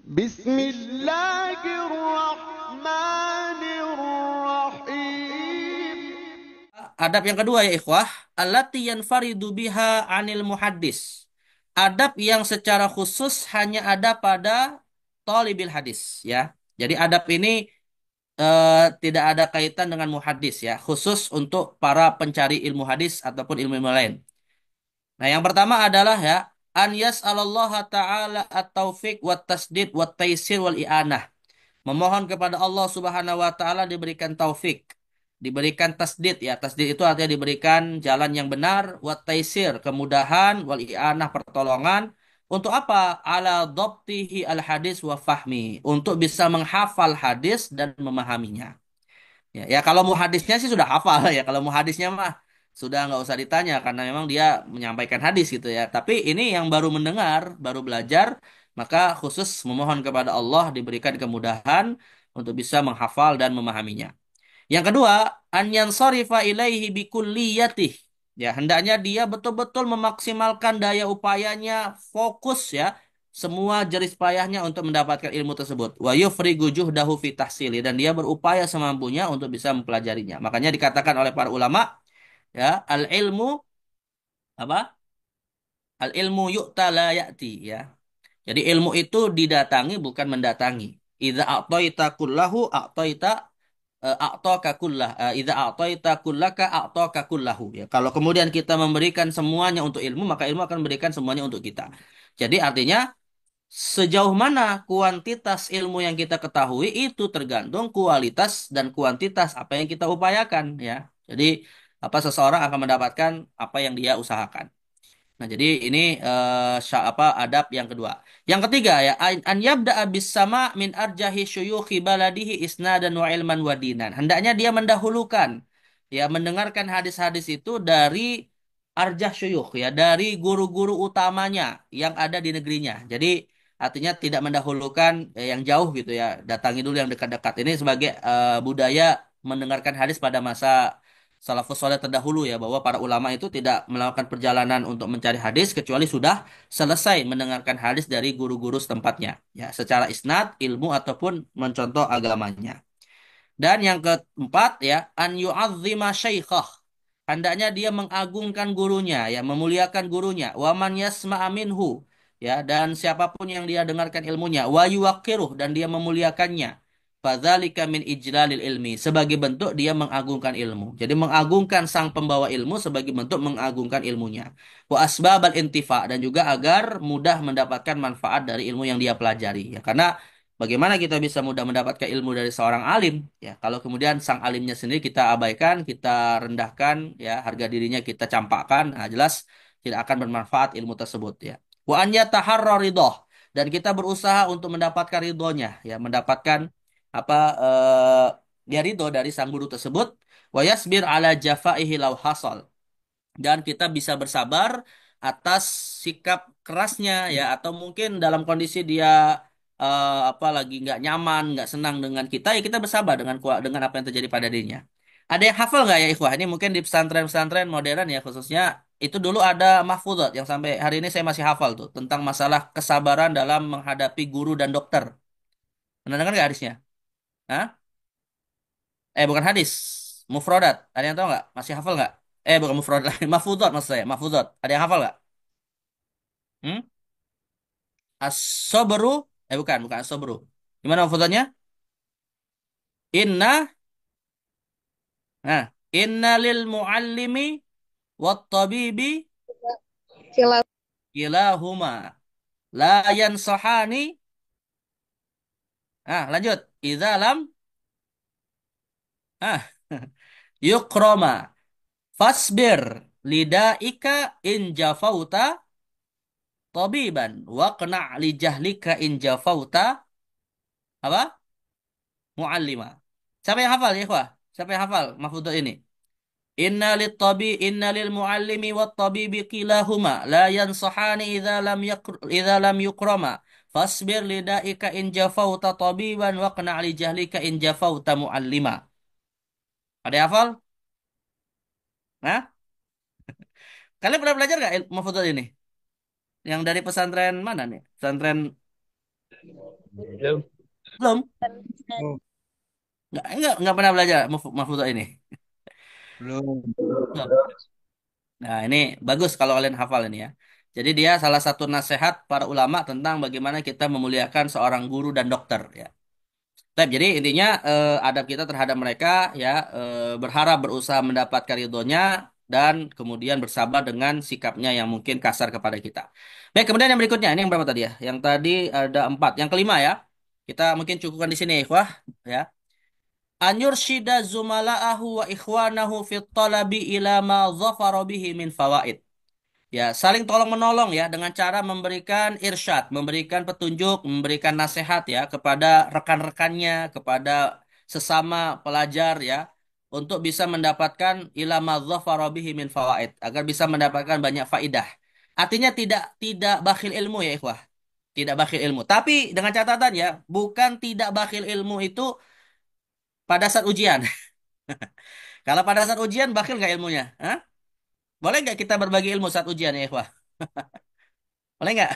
بسم الله الرحمن الرحيم. Adab yang kedua ya ikhwah, allati yanfaridu biha anil muhaddis. Adab yang secara khusus hanya ada pada thalibil hadis ya. Jadi adab ini tidak ada kaitan dengan muhaddis ya, khusus untuk para pencari ilmu hadis ataupun ilmu lain. Nah, yang pertama adalah ya, an yas'alallaha ta'ala at-taufiq wat tasdid wat taisir wal i'anah. Memohon kepada Allah Subhanahu wa taala diberikan taufik, diberikan tasdid ya. Tasdid itu artinya diberikan jalan yang benar, wat taisir, kemudahan, wal i'anah, pertolongan. Untuk apa? Ala dhabtihi al hadis wa fahmi. Untuk bisa menghafal hadis dan memahaminya. Ya, ya kalau muhadisnya sih sudah hafal ya. Kalau muhadisnya mah sudah nggak usah ditanya karena memang dia menyampaikan hadis gitu ya. Tapi ini yang baru mendengar, baru belajar, maka khusus memohon kepada Allah diberikan kemudahan untuk bisa menghafal dan memahaminya. Yang kedua, an yansarifa ilaihi bikulliyatih. Ya, hendaknya dia betul-betul memaksimalkan daya upayanya, fokus ya, semua jerih payahnya untuk mendapatkan ilmu tersebut. Wa yufrigu juhdahu fi tahsili dan dia berupaya semampunya untuk bisa mempelajarinya. Makanya dikatakan oleh para ulama, ya, al ilmu apa? Al ilmu yu'ta la ya'ti ya. Jadi ilmu itu didatangi bukan mendatangi. Idza a'taita kullahu a'taita a'taka kullah. Idza a'taita kullaka a'taka kullahu ya. Kalau kemudian kita memberikan semuanya untuk ilmu, maka ilmu akan memberikan semuanya untuk kita. Jadi artinya sejauh mana kuantitas ilmu yang kita ketahui itu tergantung kualitas dan kuantitas apa yang kita upayakan ya. Jadi apa seseorang akan mendapatkan apa yang dia usahakan. Nah, jadi ini apa adab yang kedua. Yang ketiga ya, an yabda abis sama min arjahi syuyukhi baladihi isnadan wa ilman wa dinan. Hendaknya dia mendahulukan ya mendengarkan hadis-hadis itu dari arjah syuyukh ya, dari guru-guru utamanya yang ada di negerinya. Jadi artinya tidak mendahulukan yang jauh gitu ya, datangi dulu yang dekat-dekat. Ini sebagai budaya mendengarkan hadis pada masa salafus soleh terdahulu ya bahwa para ulama itu tidak melakukan perjalanan untuk mencari hadis kecuali sudah selesai mendengarkan hadis dari guru-guru setempatnya ya secara isnad ilmu ataupun mencontoh agamanya. Dan yang keempat ya an yu'azzima syaikhah. Hendaknya dia mengagungkan gurunya ya memuliakan gurunya wa man yasma'a minhu ya dan siapapun yang dia dengarkan ilmunya wa yuwaqqiruh dan dia memuliakannya. Fadzalika min ijlalil ilmi sebagai bentuk dia mengagungkan ilmu. Jadi mengagungkan sang pembawa ilmu sebagai bentuk mengagungkan ilmunya. Wa asbabal intifa dan juga agar mudah mendapatkan manfaat dari ilmu yang dia pelajari ya karena bagaimana kita bisa mudah mendapatkan ilmu dari seorang alim? Ya, kalau kemudian sang alimnya sendiri kita abaikan, kita rendahkan, ya harga dirinya kita campakkan, nah jelas tidak akan bermanfaat ilmu tersebut. Ya. Wa an yataharra ridho dan kita berusaha untuk mendapatkan ridhonya, ya mendapatkan apa dia ridho dari sang guru tersebut. Wa yasbir ala jafaihi law hasal dan kita bisa bersabar atas sikap kerasnya ya atau mungkin dalam kondisi dia apa lagi nggak nyaman nggak senang dengan kita ya kita bersabar dengan apa yang terjadi pada dirinya. Ada yang hafal nggak ya ikhwah ini mungkin di pesantren-pesantren modern ya khususnya itu dulu ada mahfuzat yang sampai hari ini saya masih hafal tuh tentang masalah kesabaran dalam menghadapi guru dan dokter. Pernah dengar nggak hadisnya? Hah? Bukan hadis, mufrodat. Ada yang tahu nggak? Masih hafal nggak? Bukan mufrodat, mahfuzat maksud saya, mahfuzat. Ada yang hafal nggak? Hmm? As-sabru, bukan as-sabru. Gimana mahfuzatnya? Inna, nah, inna lil muallimi wat tabibi Sila kilahuma la yansahani. Lanjut. Idza lam, ah, yukroma fasbir lidaika in jafauta tabiban wa qna' li jahlika in jafauta apa? Muallima. Siapa yang hafal ya, ikhwah? Siapa yang hafal mahfudot ini? Inna lil muallimi wat tabibi kilahuma la yansahani idza lam yukrama fasbir lidaika in jafauta tabiban wa qna' li jahlika in jafauta muallima. Ada yang hafal? Nah, kalian pernah belajar nggak mahfudot ini? Yang dari pesantren mana nih? Pesantren Belum. Belum? Oh, Nggak pernah belajar Mahfudhah ini. belum. Belum. Nah, ini bagus kalau kalian hafal ini ya. Jadi dia salah satu nasihat para ulama tentang bagaimana kita memuliakan seorang guru dan dokter ya. Jadi intinya adab kita terhadap mereka ya berharap berusaha mendapatkan ridhonya dan kemudian bersabar dengan sikapnya yang mungkin kasar kepada kita. Baik, kemudian yang berikutnya ini yang berapa tadi ya? Yang tadi ada empat. Yang kelima ya. Kita mungkin cukupkan di sini ya, ikhwah ya. An yurshida zumala'ahu wa ikhwanahu fit talabi ila ma dhafara bihi min fawaid. Ya, saling tolong menolong ya dengan cara memberikan irsyad, memberikan petunjuk, memberikan nasihat ya kepada rekan-rekannya, kepada sesama pelajar ya untuk bisa mendapatkan ilama dzafara bihi min fawaid, agar bisa mendapatkan banyak faidah. Artinya tidak bakhil ilmu ya ikhwah. Tidak bakhil ilmu. Tapi dengan catatan ya, bukan tidak bakhil ilmu itu pada saat ujian. Kalau pada saat ujian bakhil nggak ilmunya? Hah? Boleh nggak kita berbagi ilmu saat ujian ya ikhwah? Boleh nggak?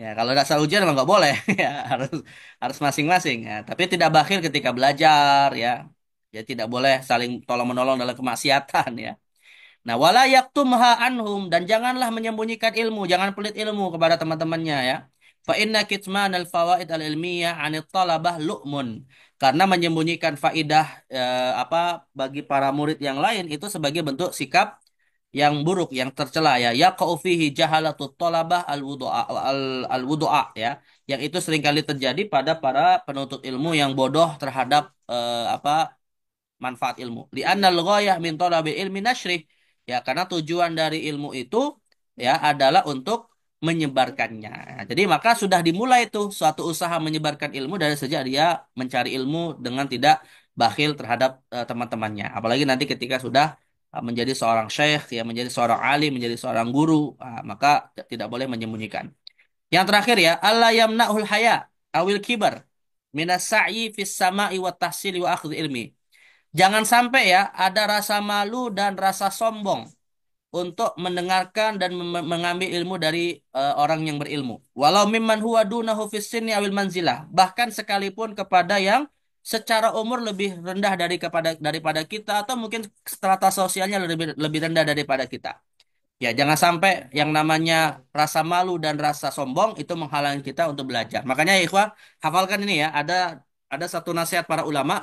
Ya, kalau dasar ujian memang nggak boleh, ya harus harus masing-masing. Ya. Tapi tidak bakhil ketika belajar, ya, ya tidak boleh saling tolong menolong dalam kemaksiatan, ya. Nah, wala yaktumha anhum dan janganlah menyembunyikan ilmu, jangan pelit ilmu kepada teman-temannya, ya. Fa inna kitman al fawaid al ilmiyah anit talabah lu'mun. Karena menyembunyikan faidah apa bagi para murid yang lain itu sebagai bentuk sikap yang buruk, yang tercela ya. Yaqa'u fihi jahalatut thalabah al-wudu'a ya. Yang itu seringkali terjadi pada para penuntut ilmu yang bodoh terhadap apa manfaat ilmu. Li'annal ghayah min thalabil ilmi nashrih. Ya, karena tujuan dari ilmu itu ya adalah untuk menyebarkannya. Jadi maka sudah dimulai tuh suatu usaha menyebarkan ilmu dari sejak dia mencari ilmu dengan tidak bakhil terhadap teman-temannya. Apalagi nanti ketika sudah menjadi seorang syekh, ya menjadi seorang alim, menjadi seorang guru, maka tidak boleh menyembunyikan. Yang terakhir ya, Allah yamna'ul haya awil kibar minas sa'yi fis sama'i wa tahsili wa akhdhi ilmi. Jangan sampai ya ada rasa malu dan rasa sombong untuk mendengarkan dan mengambil ilmu dari orang yang berilmu. Walau mimman huwa dunahu fis sinni awil manzilah. Bahkan sekalipun kepada yang secara umur lebih rendah daripada kita atau mungkin strata sosialnya lebih lebih rendah daripada kita. Ya, jangan sampai yang namanya rasa malu dan rasa sombong itu menghalangi kita untuk belajar. Makanya ya ikhwah, hafalkan ini ya, ada satu nasihat para ulama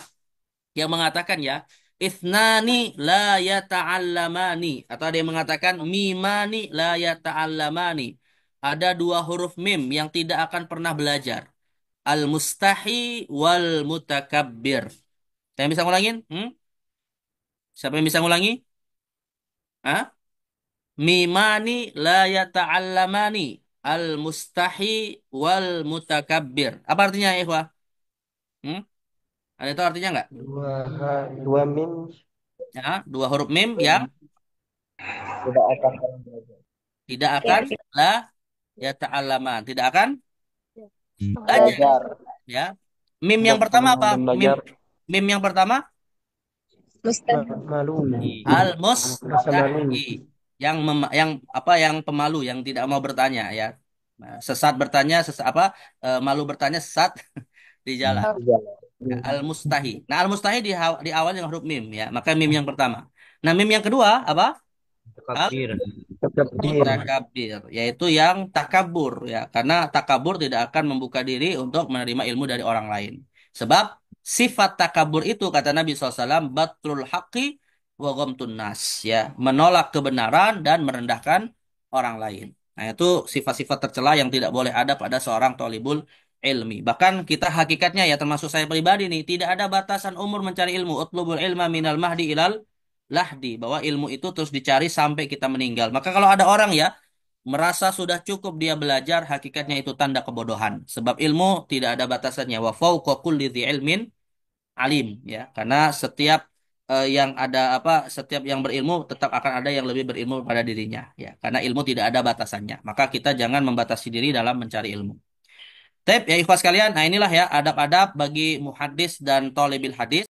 yang mengatakan ya, Ithnani la yata'allamani. Atau ada yang mengatakan mimani la yata'allamani. Ada dua huruf mim yang tidak akan pernah belajar. Al-mustahi wal mutakabbir. Saya bisa ngulangin? Siapa yang bisa ngulangi? Hah? Mimani la yata'allamani. Al-mustahi wal mutakabbir. Apa artinya ya, ikhwah? Hmm? Ada itu artinya nggak? Dua min Ya, dua huruf mim yang tidak akan pernah belajar. tidak akan Ya, kita la yata'allaman. Tidak akan belajar. Belajar. Ya. Mim Tidak yang pertama pernah apa? akan Mim belajar. mim yang pertama Mustahil. Malu. Rasa al-mustahi. malu. Yang apa yang pemalu yang tidak mau bertanya ya. Nah, sesat bertanya apa malu bertanya sesat di jalan. Iya. Ya, al-mustahi. Nah, al-mustahi di awal dengan huruf mim ya. Maka mim yang pertama. Nah, mim yang kedua apa? Takbir. Takbir. Mutakabir, yaitu yang takabur ya, karena takabur tidak akan membuka diri untuk menerima ilmu dari orang lain. Sebab sifat takabur itu kata Nabi SAW, batrul haqqi wa ghamtun nas ya, menolak kebenaran dan merendahkan orang lain. Nah, itu sifat-sifat tercela yang tidak boleh ada pada seorang thalibul ilmi. Bahkan kita hakikatnya ya termasuk saya pribadi nih, tidak ada batasan umur mencari ilmu. Utlubul ilma minal mahdi ilal lahdi, bahwa ilmu itu terus dicari sampai kita meninggal. Maka kalau ada orang ya merasa sudah cukup dia belajar, hakikatnya itu tanda kebodohan. Sebab ilmu tidak ada batasannya. Wa fauqa kulli dzi ilmin alim ya. Karena setiap yang ada apa setiap yang berilmu tetap akan ada yang lebih berilmu pada dirinya ya. Karena ilmu tidak ada batasannya. Maka kita jangan membatasi diri dalam mencari ilmu. Tep ya ikhwas sekalian, nah inilah ya adab-adab bagi muhaddis dan thalibil hadis.